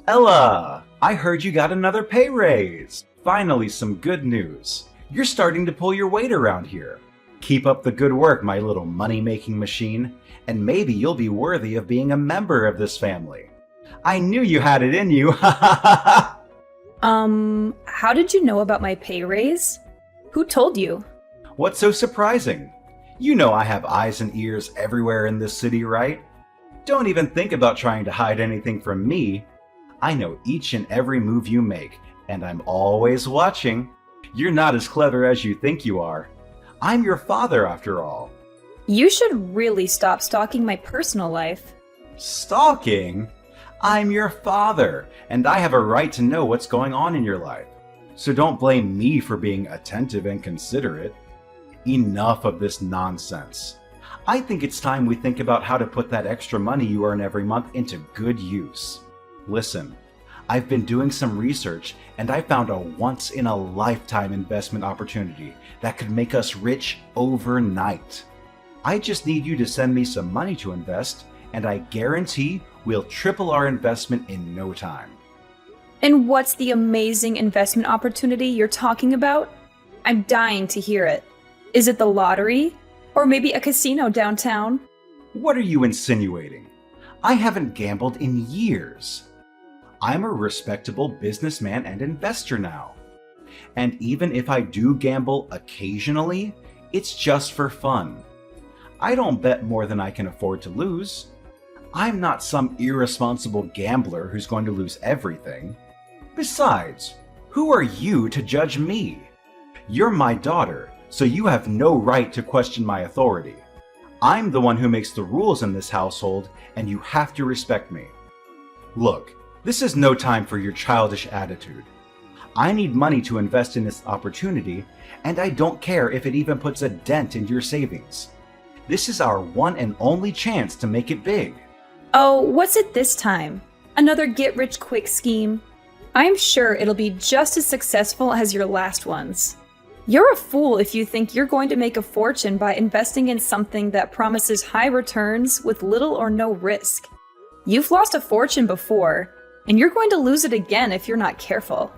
Ella, I heard you got another pay raise. Finally, some good news. You're starting to pull your weight around here. Keep up the good work, my little money-making machine, and maybe you'll be worthy of being a member of this family. I knew you had it in you. How did you know about my pay raise? Who told you? What's so surprising? You know I have eyes and ears everywhere in this city, right? Don't even think about trying to hide anything from me. I know each and every move you make, and I'm always watching. You're not as clever as you think you are. I'm your father, after all. You should really stop stalking my personal life. Stalking? I'm your father, and I have a right to know what's going on in your life. So don't blame me for being attentive and considerate. Enough of this nonsense. I think it's time we think about how to put that extra money you earn every month into good use. Listen, I've been doing some research and I found a once-in-a-lifetime investment opportunity that could make us rich overnight. I just need you to send me some money to invest, and I guarantee we'll triple our investment in no time. And what's the amazing investment opportunity you're talking about? I'm dying to hear it. Is it the lottery? Or maybe a casino downtown? What are you insinuating? I haven't gambled in years. I'm a respectable businessman and investor now. And even if I do gamble occasionally, it's just for fun. I don't bet more than I can afford to lose. I'm not some irresponsible gambler who's going to lose everything. Besides, who are you to judge me? You're my daughter, so you have no right to question my authority. I'm the one who makes the rules in this household, and you have to respect me. Look, this is no time for your childish attitude. I need money to invest in this opportunity, and I don't care if it even puts a dent in your savings. This is our one and only chance to make it big. Oh, what's it this time? Another get-rich-quick scheme? I'm sure it'll be just as successful as your last ones. You're a fool if you think you're going to make a fortune by investing in something that promises high returns with little or no risk. You've lost a fortune before, and you're going to lose it again if you're not careful.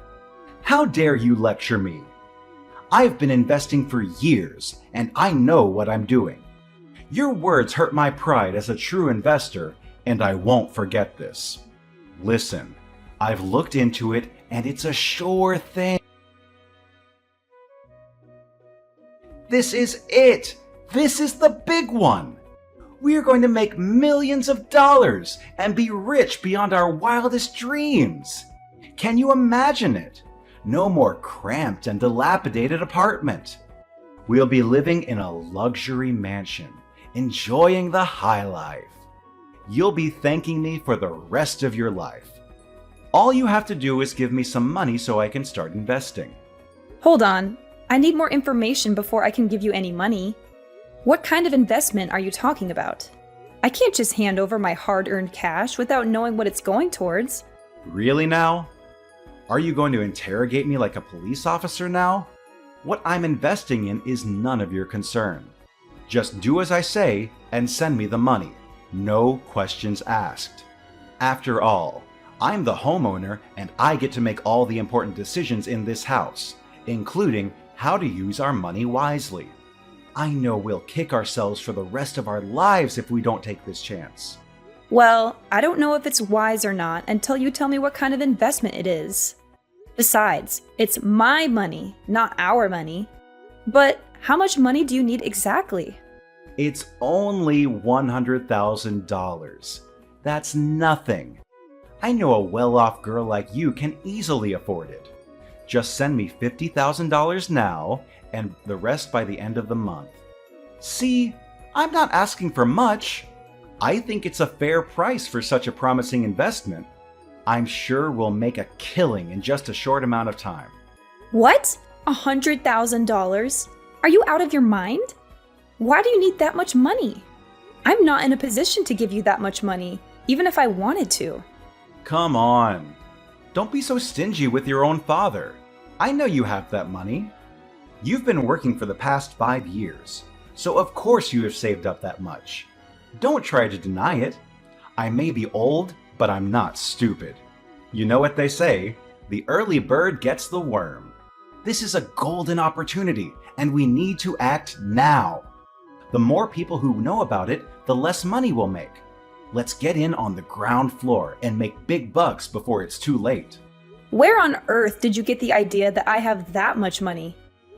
How dare you lecture me? I've been investing for years, and I know what I'm doing. Your words hurt my pride as a true investor, and I won't forget this. Listen, I've looked into it, and it's a sure thing. This is it! This is the big one! We are going to make millions of dollars and be rich beyond our wildest dreams. Can you imagine it? No more cramped and dilapidated apartment. We'll be living in a luxury mansion, enjoying the high life. You'll be thanking me for the rest of your life. All you have to do is give me some money so I can start investing. Hold on. I need more information before I can give you any money. What kind of investment are you talking about? I can't just hand over my hard-earned cash without knowing what it's going towards. Really now? Are you going to interrogate me like a police officer now? What I'm investing in is none of your concern. Just do as I say and send me the money. No questions asked. After all, I'm the homeowner and I get to make all the important decisions in this house, including how to use our money wisely. I know we'll kick ourselves for the rest of our lives if we don't take this chance. Well, I don't know if it's wise or not until you tell me what kind of investment it is. Besides, it's my money, not our money. But how much money do you need exactly? It's only $100,000. That's nothing. I know a well-off girl like you can easily afford it. Just send me $50,000 now, and the rest by the end of the month. See, I'm not asking for much. I think it's a fair price for such a promising investment. I'm sure we'll make a killing in just a short amount of time. What? $100,000? Are you out of your mind? Why do you need that much money? I'm not in a position to give you that much money, even if I wanted to. Come on. Don't be so stingy with your own father. I know you have that money. You've been working for the past 5 years, so of course you have saved up that much. Don't try to deny it. I may be old, but I'm not stupid. You know what they say, the early bird gets the worm. This is a golden opportunity, and we need to act now. The more people who know about it, the less money we'll make. Let's get in on the ground floor and make big bucks before it's too late. Where on earth did you get the idea that I have that much money?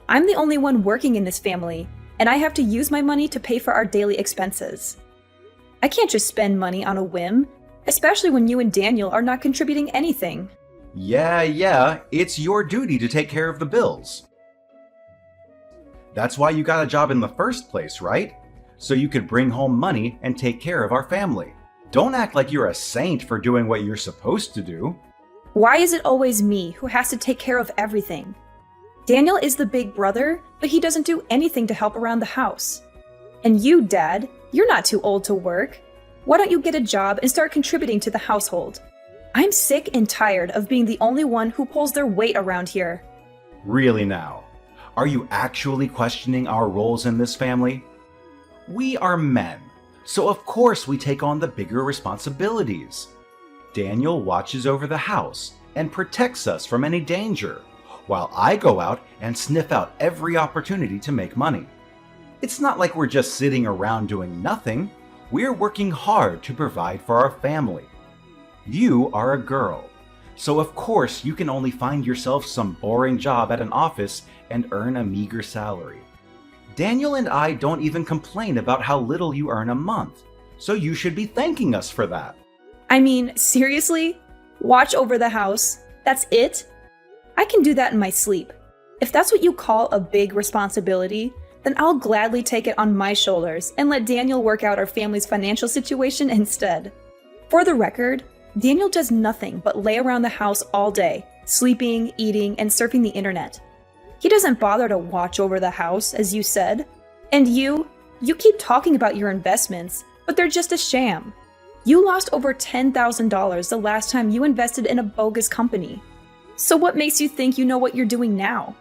I'm the only one working in this family, and I have to use my money to pay for our daily expenses. I can't just spend money on a whim, especially when you and Daniel are not contributing anything. Yeah, it's your duty to take care of the bills. That's why you got a job in the first place, right? So you could bring home money and take care of our family. Don't act like you're a saint for doing what you're supposed to do. Why is it always me who has to take care of everything? Daniel is the big brother, but he doesn't do anything to help around the house. And you, Dad, you're not too old to work. Why don't you get a job and start contributing to the household? I'm sick and tired of being the only one who pulls their weight around here. Really now? Are you actually questioning our roles in this family? We are men, so of course we take on the bigger responsibilities. Daniel watches over the house and protects us from any danger, while I go out and sniff out every opportunity to make money. It's not like we're just sitting around doing nothing. We're working hard to provide for our family. You are a girl, so of course you can only find yourself some boring job at an office and earn a meager salary. Daniel and I don't even complain about how little you earn a month, so you should be thanking us for that. I mean, seriously? Watch over the house? That's it? I can do that in my sleep. If that's what you call a big responsibility, then I'll gladly take it on my shoulders and let Daniel work out our family's financial situation instead. For the record, Daniel does nothing but lay around the house all day, sleeping, eating, and surfing the internet. He doesn't bother to watch over the house, as you said. And you keep talking about your investments, but they're just a sham. You lost over $10,000 the last time you invested in a bogus company. So what makes you think you know what you're doing now?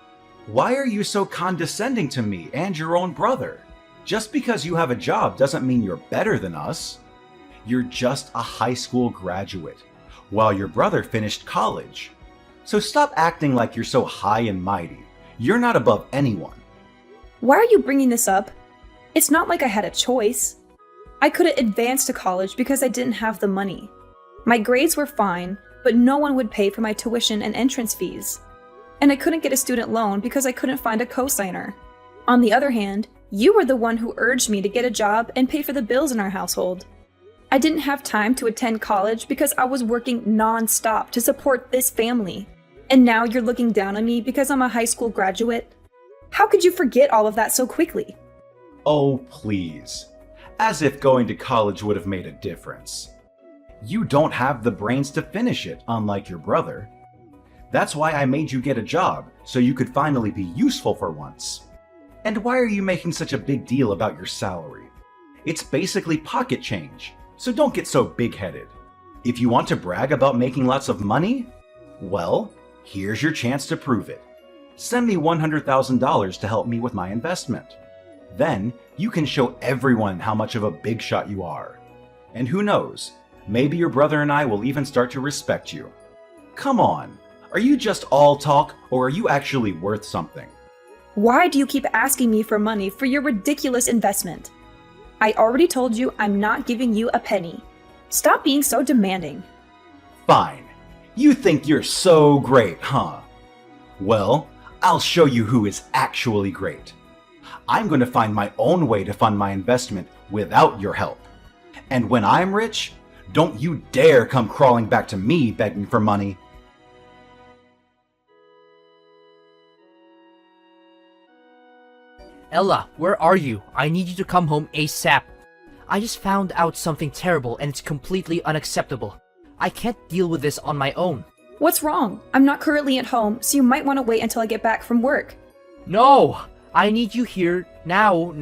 Why are you so condescending to me and your own brother? Just because you have a job doesn't mean you're better than us. You're just a high school graduate, while your brother finished college. So stop acting like you're so high and mighty. You're not above anyone. Why are you bringing this up? It's not like I had a choice. I couldn't advance to college because I didn't have the money. My grades were fine, but no one would pay for my tuition and entrance fees. And I couldn't get a student loan because I couldn't find a cosigner. On the other hand, you were the one who urged me to get a job and pay for the bills in our household. I didn't have time to attend college because I was working non-stop to support this family. And now you're looking down on me because I'm a high school graduate? How could you forget all of that so quickly? Oh, please. As if going to college would have made a difference. You don't have the brains to finish it, unlike your brother. That's why I made you get a job, so you could finally be useful for once. And why are you making such a big deal about your salary? It's basically pocket change, so don't get so big-headed. If you want to brag about making lots of money, well, here's your chance to prove it. Send me $100,000 to help me with my investment. Then you can show everyone how much of a big shot you are. And who knows, maybe your brother and I will even start to respect you. Come on, are you just all talk or are you actually worth something? Why do you keep asking me for money for your ridiculous investment? I already told you I'm not giving you a penny. Stop being so demanding. Fine. You think you're so great, huh? Well, I'll show you who is actually great. I'm going to find my own way to fund my investment without your help. And when I'm rich, don't you dare come crawling back to me begging for money. Ella, where are you? I need you to come home ASAP. I just found out something terrible and it's completely unacceptable. I can't deal with this on my own. What's wrong? I'm not currently at home, so you might want to wait until I get back from work. No! I need you here now.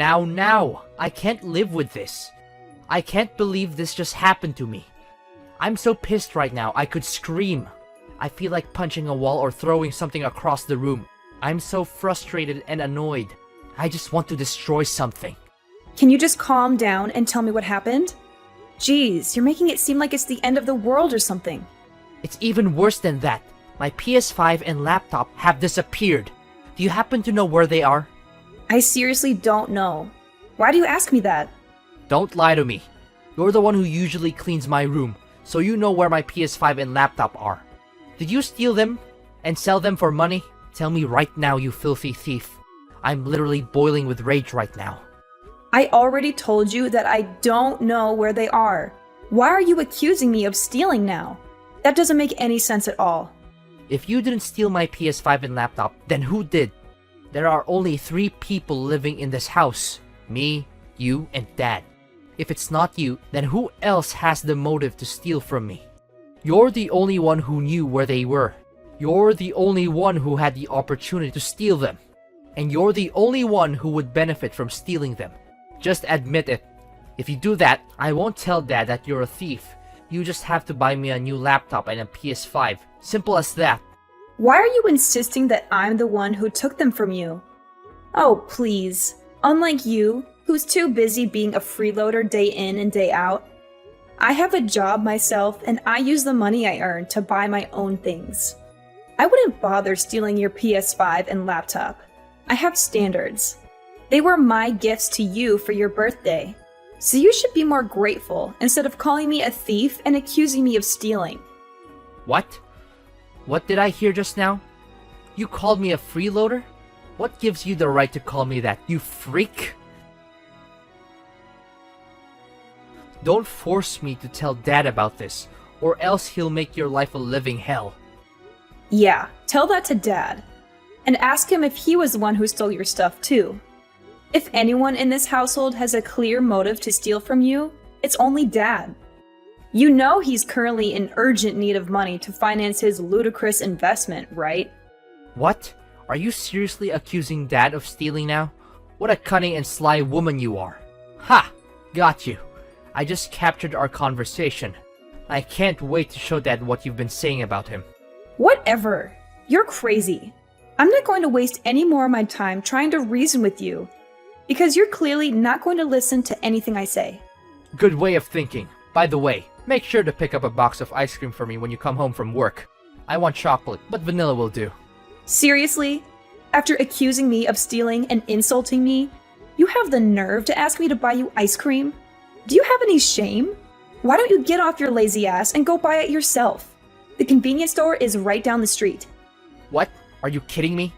I can't live with this. I can't believe this just happened to me. I'm so pissed right now, I could scream. I feel like punching a wall or throwing something across the room. I'm so frustrated and annoyed. I just want to destroy something. Can you just calm down and tell me what happened? Jeez, you're making it seem like it's the end of the world or something. It's even worse than that. My PS5 and laptop have disappeared. Do you happen to know where they are? I seriously don't know. Why do you ask me that? Don't lie to me. You're the one who usually cleans my room, so you know where my PS5 and laptop are. Did you steal them and sell them for money? Tell me right now, you filthy thief. I'm literally boiling with rage right now. I already told you that I don't know where they are. Why are you accusing me of stealing now? That doesn't make any sense at all. If you didn't steal my PS5 and laptop, then who did? There are only 3 people living in this house. Me, you, and Dad. If it's not you, then who else has the motive to steal from me? You're the only one who knew where they were. You're the only one who had the opportunity to steal them. And you're the only one who would benefit from stealing them. Just admit it. If you do that, I won't tell Dad that you're a thief. You just have to buy me a new laptop and a PS5. Simple as that. Why are you insisting that I'm the one who took them from you? Oh, please. Unlike you, who's too busy being a freeloader day in and day out, I have a job myself and I use the money I earn to buy my own things. I wouldn't bother stealing your PS5 and laptop. I have standards. They were my gifts to you for your birthday. So you should be more grateful instead of calling me a thief and accusing me of stealing. What? What did I hear just now? You called me a freeloader? What gives you the right to call me that, you freak? Don't force me to tell Dad about this, or else he'll make your life a living hell. Yeah, tell that to Dad. And ask him if he was the one who stole your stuff too. If anyone in this household has a clear motive to steal from you, it's only Dad. You know he's currently in urgent need of money to finance his ludicrous investment, right? What? Are you seriously accusing Dad of stealing now? What a cunning and sly woman you are. Ha! Got you. I just captured our conversation. I can't wait to show Dad what you've been saying about him. Whatever. You're crazy. I'm not going to waste any more of my time trying to reason with you, because you're clearly not going to listen to anything I say. Good way of thinking. By the way, make sure to pick up a box of ice cream for me when you come home from work. I want chocolate, but vanilla will do. Seriously? After accusing me of stealing and insulting me, you have the nerve to ask me to buy you ice cream? Do you have any shame? Why don't you get off your lazy ass and go buy it yourself? The convenience store is right down the street. What? Are you kidding me?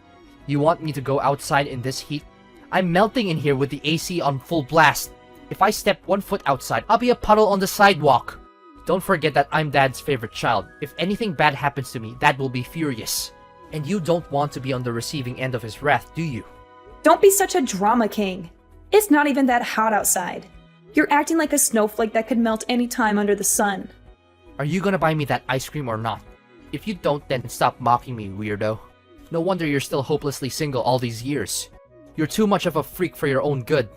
You want me to go outside in this heat? I'm melting in here with the AC on full blast. If I step 1 foot outside, I'll be a puddle on the sidewalk. Don't forget that I'm Dad's favorite child. If anything bad happens to me, Dad will be furious. And you don't want to be on the receiving end of his wrath, do you? Don't be such a drama king. It's not even that hot outside. You're acting like a snowflake that could melt any time under the sun. Are you gonna buy me that ice cream or not? If you don't, then stop mocking me, weirdo. No wonder you're still hopelessly single all these years. You're too much of a freak for your own good.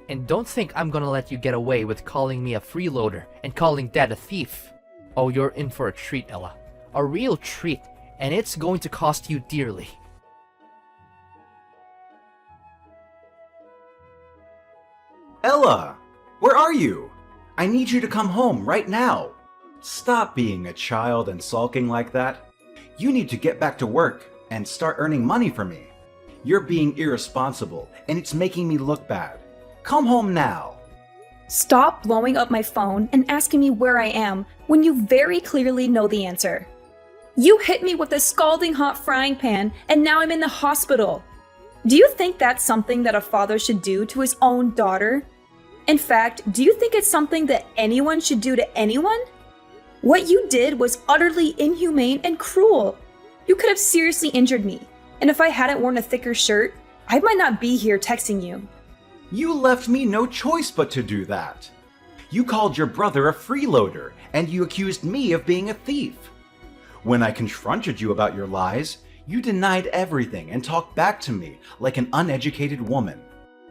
And don't think I'm gonna let you get away with calling me a freeloader and calling Dad a thief. Oh, you're in for a treat, Ella. A real treat, and it's going to cost you dearly. Ella, where are you? I need you to come home right now. Stop being a child and sulking like that. You need to get back to work and start earning money for me. You're being irresponsible, and it's making me look bad. Come home now. Stop blowing up my phone and asking me where I am when you very clearly know the answer. You hit me with a scalding hot frying pan, and now I'm in the hospital. Do you think that's something that a father should do to his own daughter? In fact, do you think it's something that anyone should do to anyone? What you did was utterly inhumane and cruel. You could have seriously injured me, and if I hadn't worn a thicker shirt, I might not be here texting you. You left me no choice but to do that. You called your brother a freeloader, and you accused me of being a thief. When I confronted you about your lies, you denied everything and talked back to me like an uneducated woman.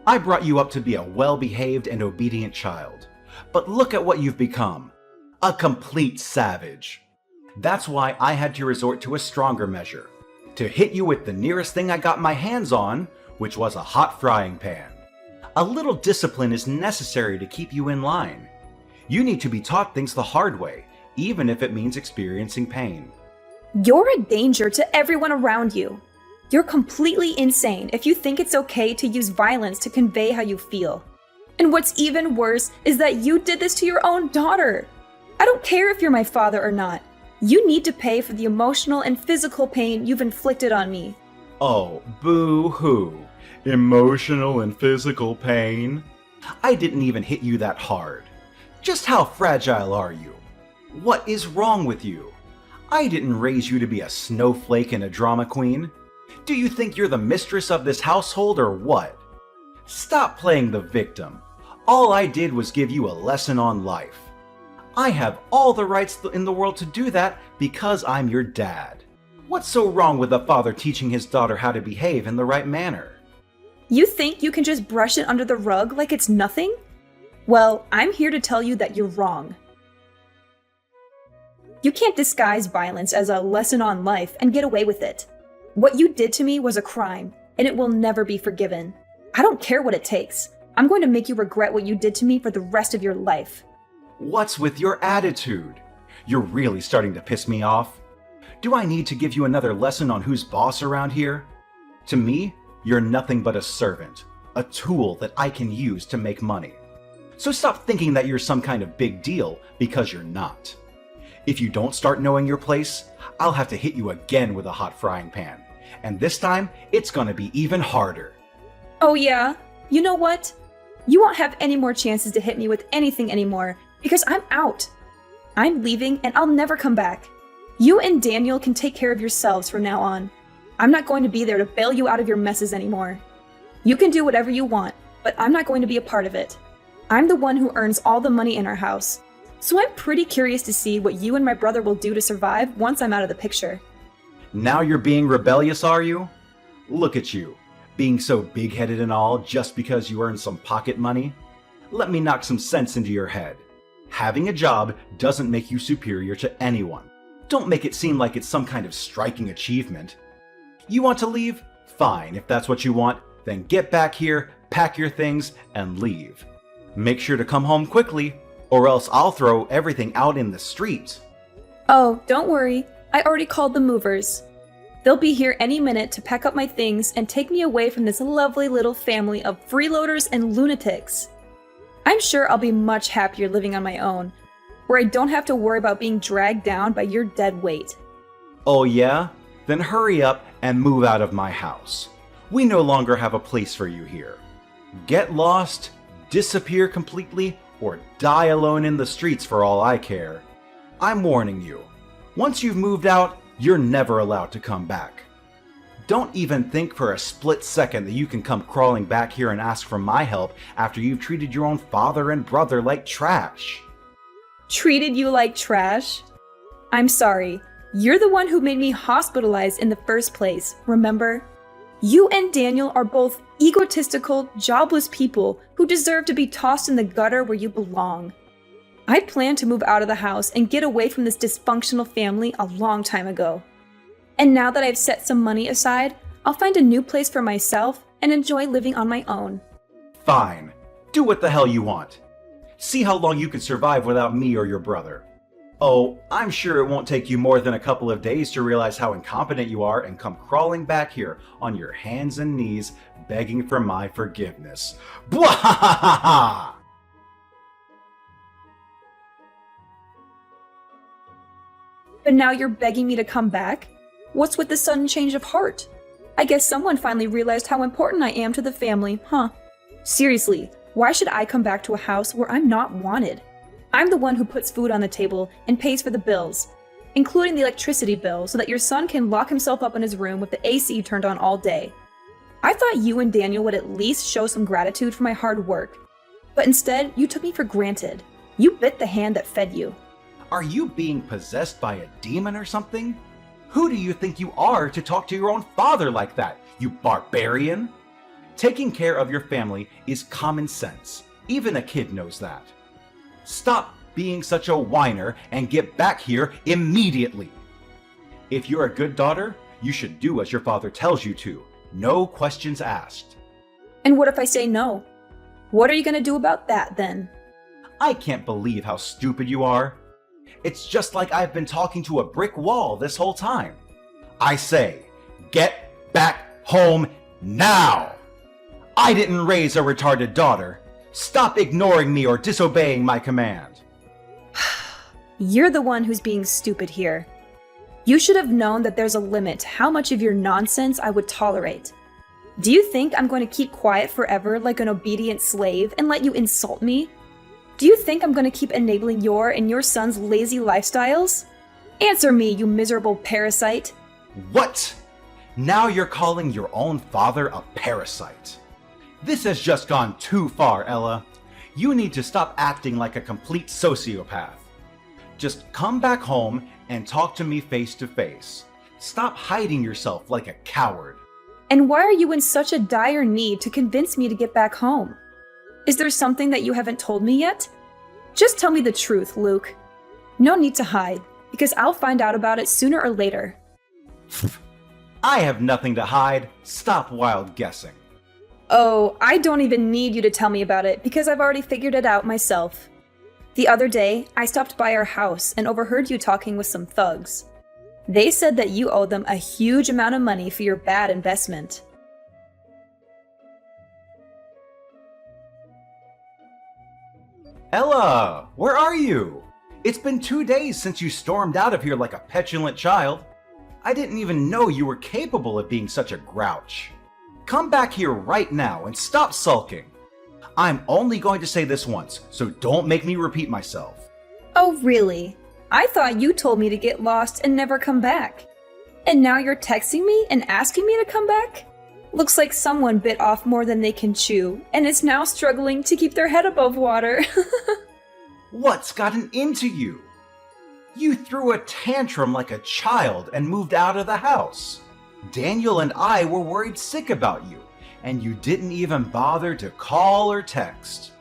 I brought you up to be a well-behaved and obedient child, but look at what you've become. A complete savage. That's why I had to resort to a stronger measure, to hit you with the nearest thing I got my hands on, which was a hot frying pan. A little discipline is necessary to keep you in line. You need to be taught things the hard way, even if it means experiencing pain. You're a danger to everyone around you. You're completely insane if you think it's okay to use violence to convey how you feel. And what's even worse is that you did this to your own daughter. I don't care if you're my father or not. You need to pay for the emotional and physical pain you've inflicted on me. Oh, boo-hoo. Emotional and physical pain? I didn't even hit you that hard. Just how fragile are you? What is wrong with you? I didn't raise you to be a snowflake and a drama queen. Do you think you're the mistress of this household or what? Stop playing the victim. All I did was give you a lesson on life. I have all the rights in the world to do that because I'm your dad. What's so wrong with a father teaching his daughter how to behave in the right manner? You think you can just brush it under the rug like it's nothing? Well, I'm here to tell you that you're wrong. You can't disguise violence as a lesson on life and get away with it. What you did to me was a crime, and it will never be forgiven. I don't care what it takes. I'm going to make you regret what you did to me for the rest of your life. What's with your attitude? You're really starting to piss me off. Do I need to give you another lesson on who's boss around here? To me, you're nothing but a servant, a tool that I can use to make money. So stop thinking that you're some kind of big deal, because you're not. If you don't start knowing your place, I'll have to hit you again with a hot frying pan. And this time, it's gonna be even harder. Oh yeah? You know what? You won't have any more chances to hit me with anything anymore, because I'm out. I'm leaving and I'll never come back. You and Daniel can take care of yourselves from now on. I'm not going to be there to bail you out of your messes anymore. You can do whatever you want, but I'm not going to be a part of it. I'm the one who earns all the money in our house, so I'm pretty curious to see what you and my brother will do to survive once I'm out of the picture. Now you're being rebellious, are you? Look at you, being so big-headed and all just because you earn some pocket money. Let me knock some sense into your head. Having a job doesn't make you superior to anyone. Don't make it seem like it's some kind of striking achievement. You want to leave? Fine, if that's what you want, then get back here, pack your things, and leave. Make sure to come home quickly, or else I'll throw everything out in the street. Oh, don't worry. I already called the movers. They'll be here any minute to pack up my things and take me away from this lovely little family of freeloaders and lunatics. I'm sure I'll be much happier living on my own, where I don't have to worry about being dragged down by your dead weight. Oh yeah? Then hurry up and move out of my house. We no longer have a place for you here. Get lost, disappear completely, or die alone in the streets for all I care. I'm warning you. Once you've moved out, you're never allowed to come back. Don't even think for a split second that you can come crawling back here and ask for my help after you've treated your own father and brother like trash. Treated you like trash? I'm sorry. You're the one who made me hospitalized in the first place, remember? You and Daniel are both egotistical, jobless people who deserve to be tossed in the gutter where you belong. I planned to move out of the house and get away from this dysfunctional family a long time ago. And now that I've set some money aside, I'll find a new place for myself and enjoy living on my own. Fine. Do what the hell you want. See how long you can survive without me or your brother. Oh, I'm sure it won't take you more than a couple of days to realize how incompetent you are and come crawling back here on your hands and knees begging for my forgiveness. Bwahahaha! But now you're begging me to come back? What's with the sudden change of heart? I guess someone finally realized how important I am to the family, huh? Seriously, why should I come back to a house where I'm not wanted? I'm the one who puts food on the table and pays for the bills, including the electricity bill, so that your son can lock himself up in his room with the AC turned on all day. I thought you and Daniel would at least show some gratitude for my hard work. But instead, you took me for granted. You bit the hand that fed you. Are you being possessed by a demon or something? Who do you think you are to talk to your own father like that, you barbarian? Taking care of your family is common sense. Even a kid knows that. Stop being such a whiner and get back here immediately. If you're a good daughter, you should do as your father tells you to. No questions asked. And what if I say no? What are you going to do about that then? I can't believe how stupid you are. It's just like I've been talking to a brick wall this whole time. I say, get back home now! I didn't raise a retarded daughter. Stop ignoring me or disobeying my command. You're the one who's being stupid here. You should have known that there's a limit to how much of your nonsense I would tolerate. Do you think I'm going to keep quiet forever like an obedient slave and let you insult me? Do you think I'm going to keep enabling your and your son's lazy lifestyles? Answer me, you miserable parasite. What? Now you're calling your own father a parasite. This has just gone too far, Ella. You need to stop acting like a complete sociopath. Just come back home and talk to me face to face. Stop hiding yourself like a coward. And why are you in such a dire need to convince me to get back home? Is there something that you haven't told me yet? Just tell me the truth, Luke. No need to hide, because I'll find out about it sooner or later. I have nothing to hide. Stop wild guessing. Oh, I don't even need you to tell me about it, because I've already figured it out myself. The other day, I stopped by our house and overheard you talking with some thugs. They said that you owe them a huge amount of money for your bad investment. Ella, where are you? It's been 2 days since you stormed out of here like a petulant child. I didn't even know you were capable of being such a grouch. Come back here right now and stop sulking. I'm only going to say this once, so don't make me repeat myself. Oh, really? I thought you told me to get lost and never come back. And now you're texting me and asking me to come back? Looks like someone bit off more than they can chew, and is now struggling to keep their head above water. What's gotten into you? You threw a tantrum like a child and moved out of the house. Daniel and I were worried sick about you, and you didn't even bother to call or text.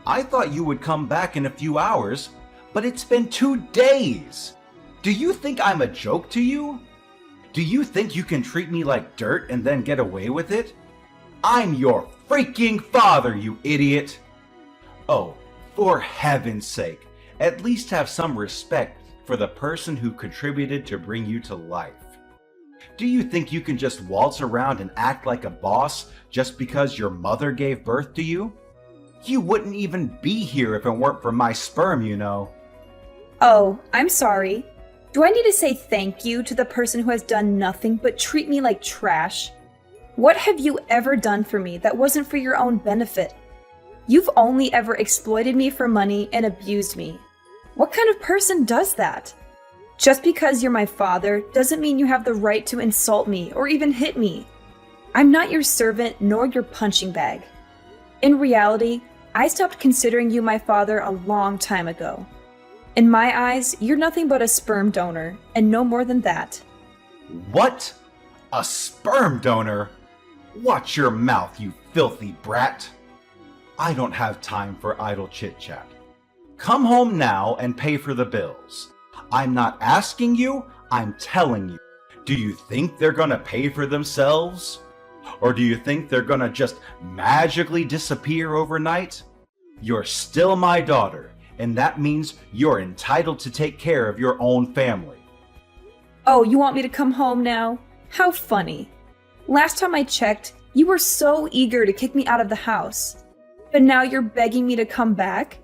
I thought you would come back in a few hours, but it's been 2 days. Do you think I'm a joke to you? Do you think you can treat me like dirt and then get away with it? I'm your freaking father, you idiot! Oh, for heaven's sake, at least have some respect for the person who contributed to bring you to life. Do you think you can just waltz around and act like a boss just because your mother gave birth to you? You wouldn't even be here if it weren't for my sperm, you know. Oh, I'm sorry. Do I need to say thank you to the person who has done nothing but treat me like trash? What have you ever done for me that wasn't for your own benefit? You've only ever exploited me for money and abused me. What kind of person does that? Just because you're my father doesn't mean you have the right to insult me or even hit me. I'm not your servant nor your punching bag. In reality, I stopped considering you my father a long time ago. In my eyes, you're nothing but a sperm donor, and no more than that. What? A sperm donor? Watch your mouth, you filthy brat. I don't have time for idle chit-chat. Come home now and pay for the bills. I'm not asking you, I'm telling you. Do you think they're gonna pay for themselves? Or do you think they're gonna just magically disappear overnight? You're still my daughter, and that means you're entitled to take care of your own family. Oh, you want me to come home now? How funny. Last time I checked, you were so eager to kick me out of the house. But now you're begging me to come back?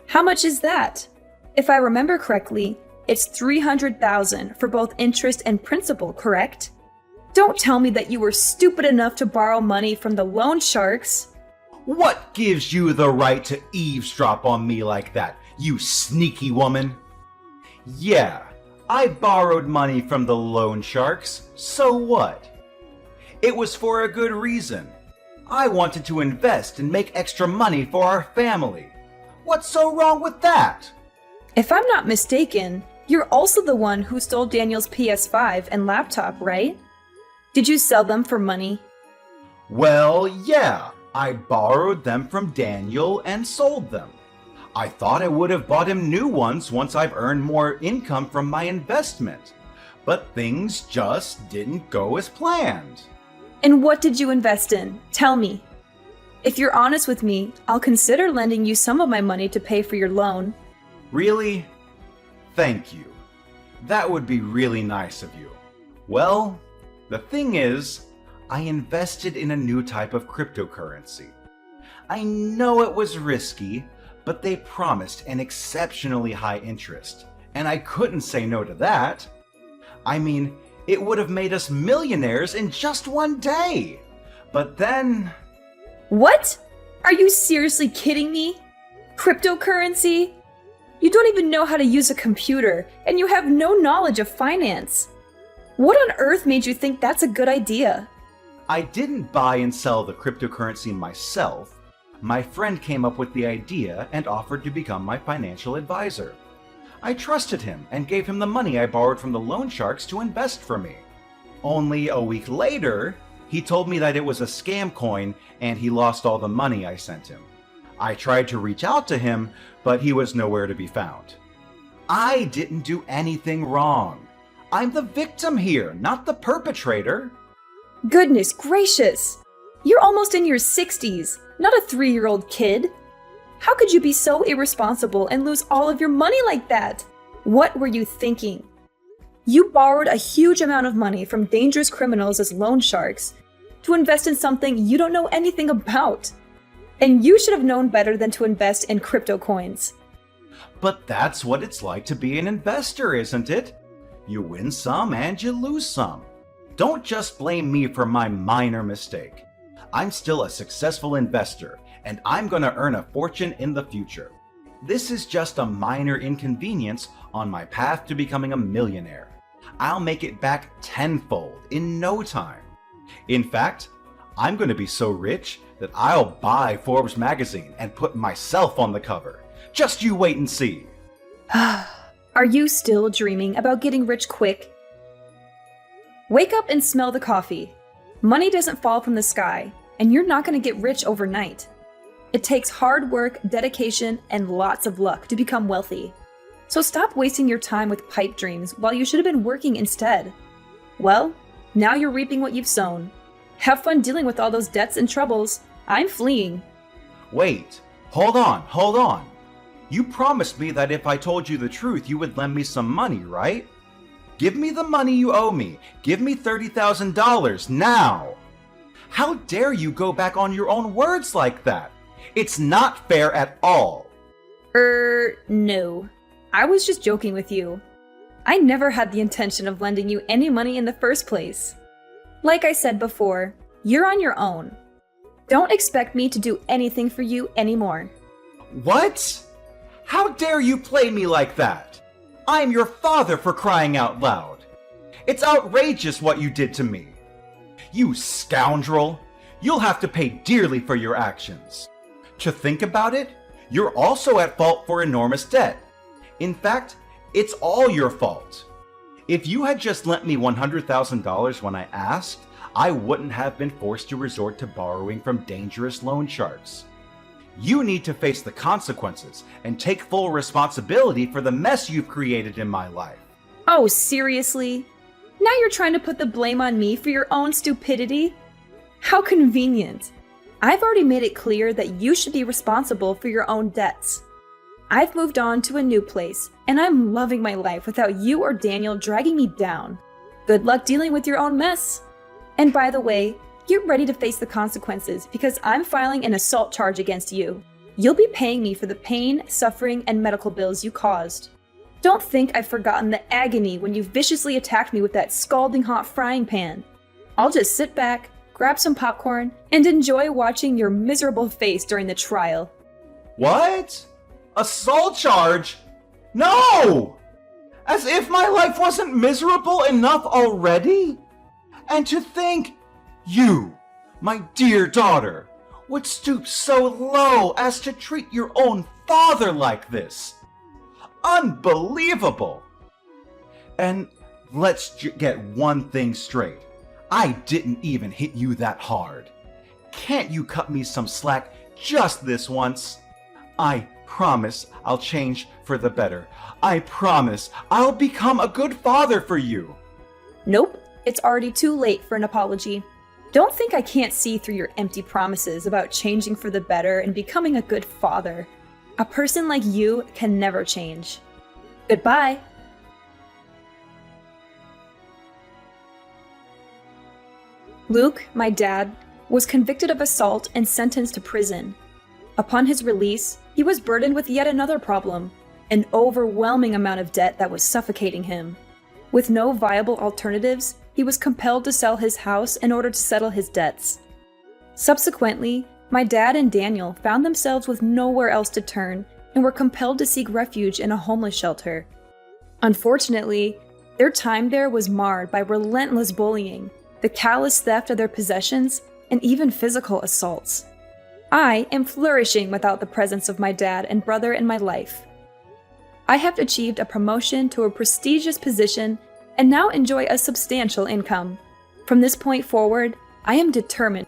How much is that? If I remember correctly, it's $300,000 for both interest and principal, correct? Don't tell me that you were stupid enough to borrow money from the loan sharks. What gives you the right to eavesdrop on me like that, you sneaky woman? Yeah, I borrowed money from the loan sharks, so what? It was for a good reason. I wanted to invest and make extra money for our family. What's so wrong with that? If I'm not mistaken, you're also the one who stole Daniel's PS5 and laptop, right? Did you sell them for money? Well, yeah, I borrowed them from Daniel and sold them. I thought I would have bought him new ones once I've earned more income from my investment. But things just didn't go as planned. And what did you invest in? Tell me. If you're honest with me, I'll consider lending you some of my money to pay for your loan. Really? Thank you. That would be really nice of you. Well, the thing is, I invested in a new type of cryptocurrency. I know it was risky, but they promised an exceptionally high interest, and I couldn't say no to that. I mean, it would have made us millionaires in just one day. But then... What? Are you seriously kidding me? Cryptocurrency? You don't even know how to use a computer, and you have no knowledge of finance. What on earth made you think that's a good idea? I didn't buy and sell the cryptocurrency myself. My friend came up with the idea and offered to become my financial advisor. I trusted him and gave him the money I borrowed from the loan sharks to invest for me. Only a week later, he told me that it was a scam coin and he lost all the money I sent him. I tried to reach out to him, but he was nowhere to be found. I didn't do anything wrong. I'm the victim here, not the perpetrator. Goodness gracious! You're almost in your 60s, not a 3-year-old kid. How could you be so irresponsible and lose all of your money like that? What were you thinking? You borrowed a huge amount of money from dangerous criminals as loan sharks to invest in something you don't know anything about. And you should have known better than to invest in crypto coins. But that's what it's like to be an investor, isn't it? You win some and you lose some. Don't just blame me for my minor mistake. I'm still a successful investor, and I'm going to earn a fortune in the future. This is just a minor inconvenience on my path to becoming a millionaire. I'll make it back tenfold in no time. In fact, I'm going to be so rich that I'll buy Forbes magazine and put myself on the cover. Just you wait and see. Are you still dreaming about getting rich quick? Wake up and smell the coffee. Money doesn't fall from the sky, and you're not going to get rich overnight. It takes hard work, dedication, and lots of luck to become wealthy. So stop wasting your time with pipe dreams while you should have been working instead. Well, now you're reaping what you've sown. Have fun dealing with all those debts and troubles. I'm fleeing. Wait, hold on. You promised me that if I told you the truth, you would lend me some money, right? Give me the money you owe me. Give me $30,000 now. How dare you go back on your own words like that? It's not fair at all. No. I was just joking with you. I never had the intention of lending you any money in the first place. Like I said before, you're on your own. Don't expect me to do anything for you anymore. What? How dare you play me like that? I'm your father, for crying out loud. It's outrageous what you did to me. You scoundrel! You'll have to pay dearly for your actions. To think about it, you're also at fault for enormous debt. In fact, it's all your fault. If you had just lent me $100,000 when I asked, I wouldn't have been forced to resort to borrowing from dangerous loan sharks. You need to face the consequences and take full responsibility for the mess you've created in my life. Oh, seriously? Now you're trying to put the blame on me for your own stupidity? How convenient. I've already made it clear that you should be responsible for your own debts. I've moved on to a new place, and I'm loving my life without you or Daniel dragging me down. Good luck dealing with your own mess. And by the way, get ready to face the consequences because I'm filing an assault charge against you. You'll be paying me for the pain, suffering, and medical bills you caused. Don't think I've forgotten the agony when you viciously attacked me with that scalding hot frying pan. I'll just sit back, grab some popcorn, and enjoy watching your miserable face during the trial. What? Assault charge? No! As if my life wasn't miserable enough already? And to think you, my dear daughter, would stoop so low as to treat your own father like this. Unbelievable! And let's get one thing straight. I didn't even hit you that hard. Can't you cut me some slack just this once? I promise I'll change for the better. I promise I'll become a good father for you. Nope, it's already too late for an apology. Don't think I can't see through your empty promises about changing for the better and becoming a good father. A person like you can never change. Goodbye. Luke, my dad, was convicted of assault and sentenced to prison. Upon his release, he was burdened with yet another problem, an overwhelming amount of debt that was suffocating him. With no viable alternatives, he was compelled to sell his house in order to settle his debts. Subsequently, my dad and Daniel found themselves with nowhere else to turn and were compelled to seek refuge in a homeless shelter. Unfortunately, their time there was marred by relentless bullying, the callous theft of their possessions, and even physical assaults. I am flourishing without the presence of my dad and brother in my life. I have achieved a promotion to a prestigious position and now enjoy a substantial income. From this point forward, I am determined